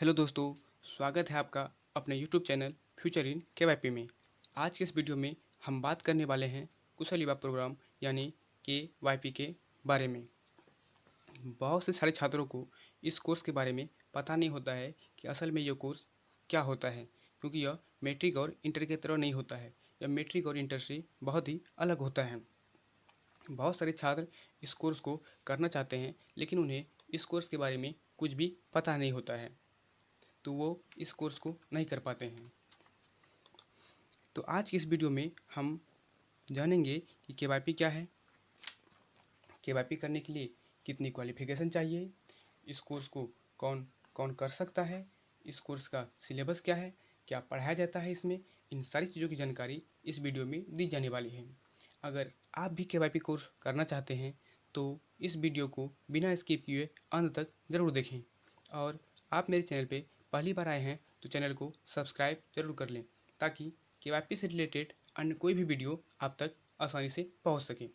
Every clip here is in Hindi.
हेलो दोस्तों, स्वागत है आपका अपने YouTube channel future in KYP में। आज के इस वीडियो में हम बात करने वाले हैं कुशल युवा प्रोग्राम यानी केवाईपी के बारे में। बहुत से सारे छात्रों को इस कोर्स के बारे में पता नहीं होता है कि असल में यह कोर्स क्या होता है, क्योंकि यह मैट्रिक और इंटर की तरह नहीं होता है। यह मैट्रिक और इंटर से बहुत ही अलग होता है। बहुत सारे छात्र इस कोर्स को करना चाहते हैं, लेकिन उन्हें इस कोर्स के बारे में कुछ भी पता नहीं होता है, तो वो इस कोर्स को नहीं कर पाते हैं। तो आज की इस वीडियो में हम जानेंगे कि केवाईपी क्या है, केवाईपी करने के लिए कितनी क्वालिफिकेशन चाहिए, इस कोर्स को कौन कौन कर सकता है, इस कोर्स का सिलेबस क्या है, क्या पढ़ाया जाता है इसमें। इन सारी चीज़ों की जानकारी इस वीडियो में दी जाने वाली है। अगर आप भी केवाईपी कोर्स करना चाहते हैं तो इस वीडियो को बिना स्किप किए अंत तक ज़रूर देखें। और आप मेरे चैनल पे पहली बार आए हैं तो चैनल को सब्सक्राइब जरूर कर लें, ताकि केवाईपी से रिलेटेड अन्य कोई भी वीडियो आप तक आसानी से पहुंच सके।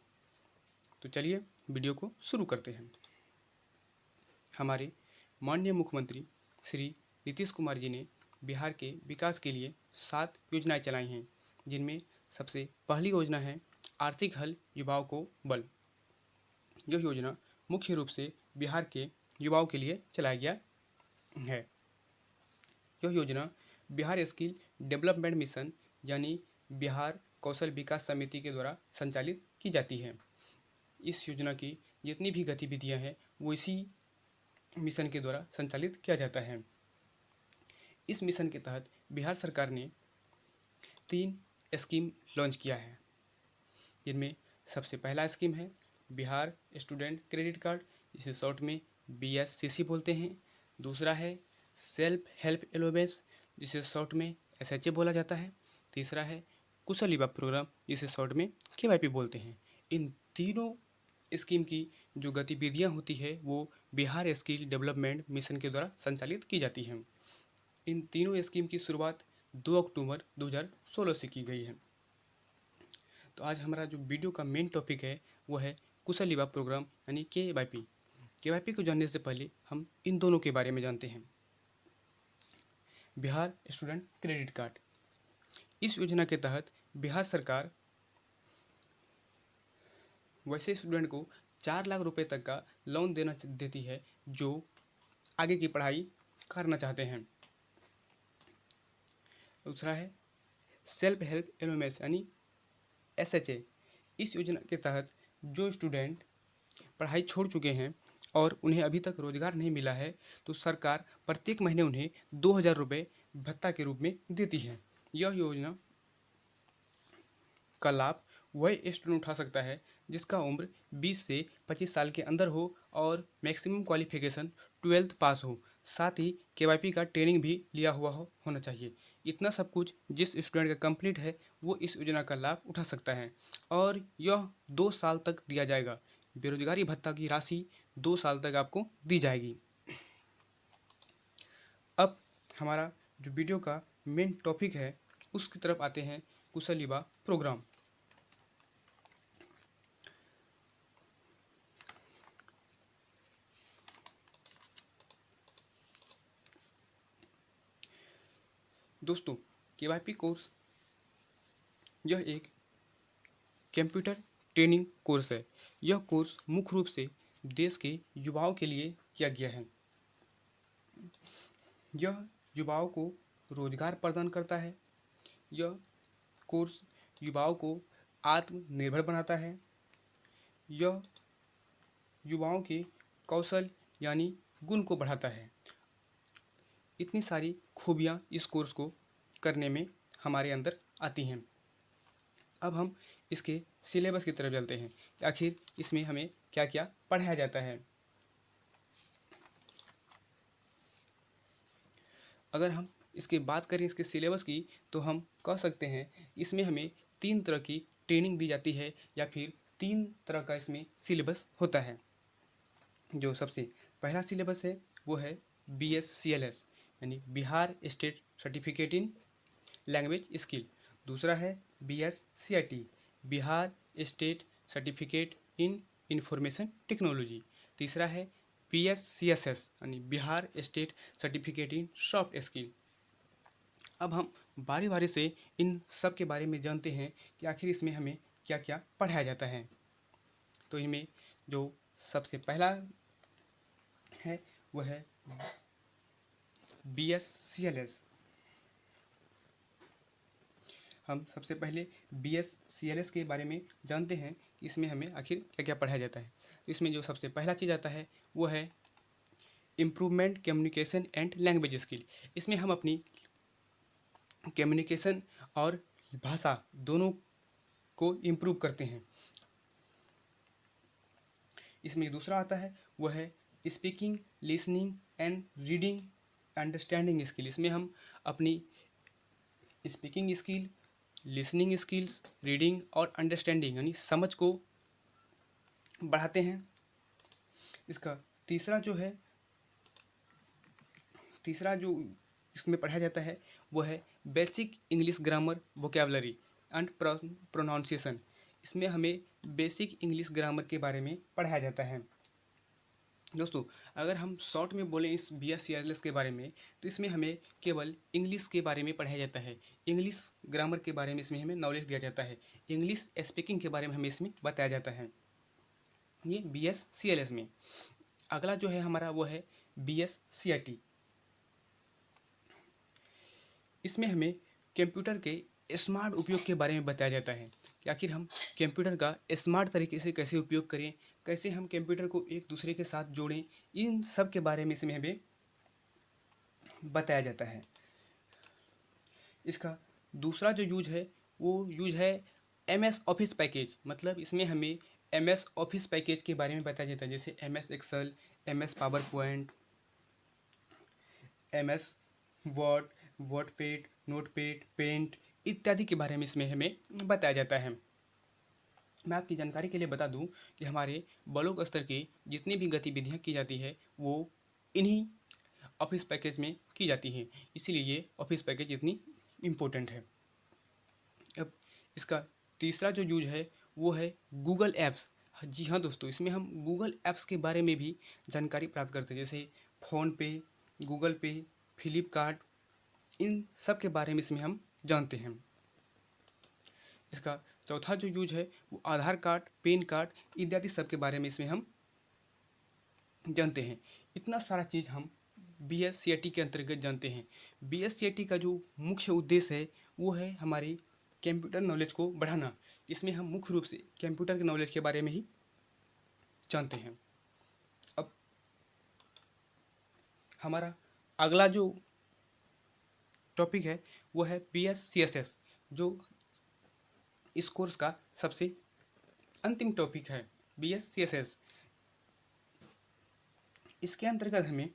तो चलिए वीडियो को शुरू करते हैं। हमारे माननीय मुख्यमंत्री श्री नीतीश कुमार जी ने बिहार के विकास के लिए 7 योजनाएं चलाई हैं, जिनमें सबसे पहली योजना है आर्थिक हल युवाओं को बल। यह योजना मुख्य रूप से बिहार के युवाओं के लिए चलाया गया है। यह योजना बिहार स्किल डेवलपमेंट मिशन यानी बिहार कौशल विकास समिति के द्वारा संचालित की जाती है। इस योजना की जितनी भी गतिविधियां हैं वो इसी मिशन के द्वारा संचालित किया जाता है। इस मिशन के तहत बिहार सरकार ने 3 स्कीम लॉन्च किया है, जिनमें सबसे पहला स्कीम है बिहार स्टूडेंट क्रेडिट कार्ड, जिसे शॉर्ट में BSCC बोलते हैं। दूसरा है सेल्फ हेल्प एलोवेंस, जिसे शॉर्ट में SHA बोला जाता है। तीसरा है कुशल युवा प्रोग्राम, जिसे शॉर्ट में KYP बोलते हैं। इन तीनों स्कीम की जो गतिविधियां होती है वो बिहार स्किल डेवलपमेंट मिशन के द्वारा संचालित की जाती हैं। इन तीनों स्कीम की शुरुआत 2 अक्टूबर 2016 से की गई है। तो आज हमारा जो वीडियो का मेन टॉपिक है वो है कुशल युवा प्रोग्राम यानी KYP। KYP को जानने से पहले हम इन दोनों के बारे में जानते हैं। बिहार स्टूडेंट क्रेडिट कार्ड, इस योजना के तहत बिहार सरकार वैसे स्टूडेंट को 4 लाख रुपए तक का लोन देती है जो आगे की पढ़ाई करना चाहते हैं। दूसरा है सेल्फ हेल्प एलोवेंस यानी SHA। इस योजना के तहत जो स्टूडेंट पढ़ाई छोड़ चुके हैं और उन्हें अभी तक रोजगार नहीं मिला है, तो सरकार प्रत्येक महीने उन्हें 2,000 रुपये भत्ता के रूप में देती है। यह योजना का लाभ वह स्टूडेंट उठा सकता है जिसका उम्र 20 से 25 साल के अंदर हो और मैक्सिमम क्वालिफिकेशन 12th पास हो। साथ ही KYP का ट्रेनिंग भी लिया हुआ होना चाहिए। इतना सब कुछ जिस स्टूडेंट का कंप्लीट है वो इस योजना का लाभ उठा सकता है, और यह 2 साल तक दिया जाएगा। बेरोजगारी भत्ता की राशि 2 साल तक आपको दी जाएगी। अब हमारा जो वीडियो का मेन टॉपिक है उसकी तरफ आते हैं, कुशल युवा प्रोग्राम। दोस्तों, KYP कोर्स यह एक कंप्यूटर ट्रेनिंग कोर्स है। यह कोर्स मुख्य रूप से देश के युवाओं के लिए किया गया है। यह युवाओं को रोजगार प्रदान करता है। यह कोर्स युवाओं को आत्मनिर्भर बनाता है। यह युवाओं के कौशल यानी गुण को बढ़ाता है। इतनी सारी खूबियाँ इस कोर्स को करने में हमारे अंदर आती हैं। अब हम इसके सिलेबस की तरफ चलते हैं, आखिर इसमें हमें क्या क्या पढ़ाया जाता है। अगर हम इसकी बात करें इसके सिलेबस की, तो हम कह सकते हैं इसमें हमें 3 तरह की ट्रेनिंग दी जाती है, या फिर 3 तरह का इसमें सिलेबस होता है। जो सबसे पहला सिलेबस है वो है BSCLS यानी Bihar state certificate in language skill. दूसरा है BSCIT Bihar state certificate in information technology. तीसरा है BSCSS यानी Bihar state certificate in soft skill. अब हम बारी बारी से इन सब के बारे में जानते हैं कि आखिर इसमें हमें क्या क्या पढ़ाया जाता है। तो इनमें जो सबसे पहला है वह है BSCLS। हम सबसे पहले BSCLS के बारे में जानते हैं कि इसमें हमें आखिर क्या क्या पढ़ाया जाता है। तो इसमें जो सबसे पहला चीज़ आता है वो है improvement communication and language skill. इसमें हम अपनी कम्युनिकेशन और भाषा दोनों को इम्प्रूव करते हैं। इसमें दूसरा आता है वह है speaking, listening and reading understanding skill. इसमें हम अपनी speaking skill, listening skills, reading और अंडरस्टैंडिंग यानी समझ को बढ़ाते हैं। इसका तीसरा जो इसमें पढ़ाया जाता है वो है basic English grammar, vocabulary and pronunciation. इसमें हमें बेसिक इंग्लिश ग्रामर के बारे में पढ़ाया जाता है। दोस्तों, अगर हम शॉर्ट में बोलें इस BSCLS के बारे में, तो इसमें हमें केवल इंग्लिश के बारे में पढ़ाया जाता है। इंग्लिश ग्रामर के बारे में इसमें हमें नॉलेज दिया जाता है। इंग्लिश स्पीकिंग के बारे में हमें इसमें बताया जाता है, ये BSCLS में। अगला जो है हमारा वो है BSCIT। इसमें हमें कंप्यूटर के स्मार्ट उपयोग के बारे में बताया जाता है कि आखिर हम कंप्यूटर का स्मार्ट तरीके से कैसे उपयोग करें, कैसे हम कंप्यूटर को एक दूसरे के साथ जोड़ें, इन सब के बारे में इसमें हमें बताया जाता है। इसका दूसरा जो यूज है वो यूज है MS ऑफिस पैकेज। मतलब इसमें हमें MS ऑफिस पैकेज के बारे में बताया जाता है, जैसे MS excel, MS PowerPoint, MS word, WordPad, Notepad, Paint इत्यादि के बारे में इसमें हमें बताया जाता है। मैं आपकी जानकारी के लिए बता दूं कि हमारे ब्लॉक स्तर की जितनी भी गतिविधियां की जाती है वो इन्हीं ऑफिस पैकेज में की जाती हैं, इसीलिए ये ऑफिस पैकेज इतनी इम्पोर्टेंट है। अब इसका तीसरा जो यूज है वो है गूगल ऐप्स। जी हाँ दोस्तों, इसमें हम गूगल ऐप्स के बारे में भी जानकारी प्राप्त करते हैं, जैसे फ़ोनपे, गूगल पे, फ्लिपकार्ट, इन सब के बारे में इसमें हम जानते हैं। इसका चौथा जो यूज है वो आधार कार्ड, पैन कार्ड इत्यादि सब के बारे में इसमें हम जानते हैं। इतना सारा चीज़ हम BSCIT के अंतर्गत जानते हैं। BSCIT का जो मुख्य उद्देश्य है वो है हमारी कंप्यूटर नॉलेज को बढ़ाना। इसमें हम मुख्य रूप से कंप्यूटर के नॉलेज के बारे में ही जानते हैं। अब हमारा अगला जो टॉपिक है वो है BSCSS, जो इस कोर्स का सबसे अंतिम टॉपिक है। BSCSS इसके अंतर्गत हमें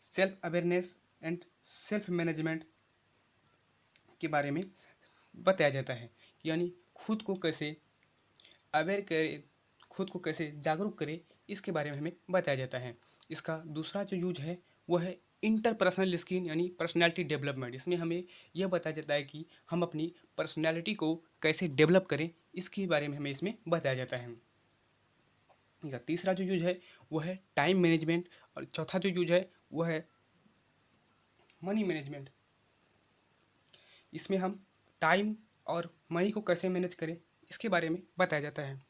self awareness and self management के बारे में बताया जाता है, यानी खुद को कैसे अवेयर करें, खुद को कैसे जागरूक करें, इसके बारे में हमें बताया जाता है। इसका दूसरा जो यूज है वो है इंटरपर्सनल स्किल यानी पर्सनैलिटी डेवलपमेंट। इसमें हमें यह बताया जाता है कि हम अपनी पर्सनैलिटी को कैसे डेवलप करें, इसके बारे में हमें इसमें बताया जाता है। इसका तीसरा जो यूज है वो है टाइम मैनेजमेंट, और चौथा जो यूज है वो है मनी मैनेजमेंट। इसमें हम टाइम और मनी को कैसे मैनेज करें, इसके बारे में बताया जाता है।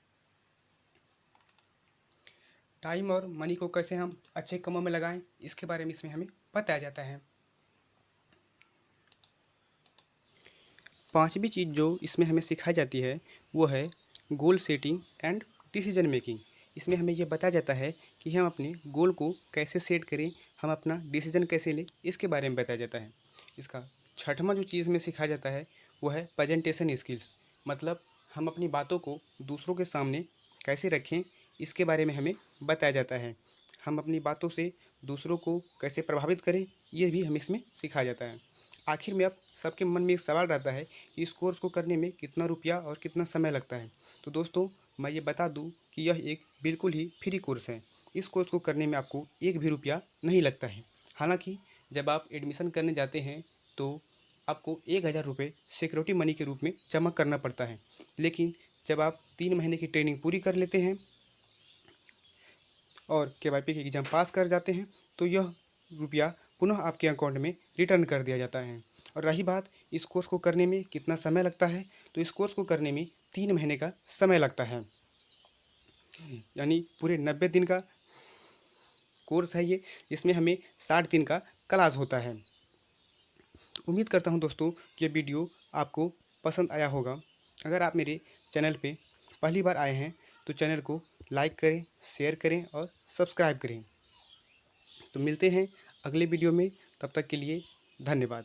टाइम और मनी को कैसे हम अच्छे कामों में लगाएं, इसके बारे में इसमें हमें बताया जाता है। पांचवी चीज़ जो इसमें हमें सिखाई जाती है वो है goal setting and decision making. इसमें हमें यह बताया जाता है कि हम अपने गोल को कैसे सेट करें, हम अपना डिसीजन कैसे लें, इसके बारे में बताया जाता है। इसका छठवां जो चीज़ में सिखाया जाता है वो है प्रेजेंटेशन स्किल्स। मतलब हम अपनी बातों को दूसरों के सामने कैसे रखें, इसके बारे में हमें बताया जाता है। हम अपनी बातों से दूसरों को कैसे प्रभावित करें, ये भी हमें इसमें सिखाया जाता है। आखिर में अब सबके मन में एक सवाल रहता है कि इस कोर्स को करने में कितना रुपया और कितना समय लगता है। तो दोस्तों, मैं ये बता दूं कि यह एक बिल्कुल ही फ्री कोर्स है। इस कोर्स को करने में आपको एक भी रुपया नहीं लगता है। हालांकि जब आप एडमिशन करने जाते हैं तो आपको 1000 रुपये सिक्योरिटी मनी के रूप में जमा करना पड़ता है, लेकिन जब आप 3 महीने की ट्रेनिंग पूरी कर लेते हैं और केवाईपी के एग्ज़ाम पास कर जाते हैं तो यह रुपया पुनः आपके अकाउंट में रिटर्न कर दिया जाता है। और रही बात इस कोर्स को करने में कितना समय लगता है, तो इस कोर्स को करने में 3 महीने का समय लगता है, यानी पूरे 90 दिन का कोर्स है ये, जिसमें हमें 60 दिन का क्लास होता है। तो उम्मीद करता हूँ दोस्तों कि ये वीडियो आपको पसंद आया होगा। अगर आप मेरे चैनल पे पहली बार आए हैं तो चैनल को लाइक करें, शेयर करें और सब्सक्राइब करें। तो मिलते हैं अगले वीडियो में, तब तक के लिए धन्यवाद।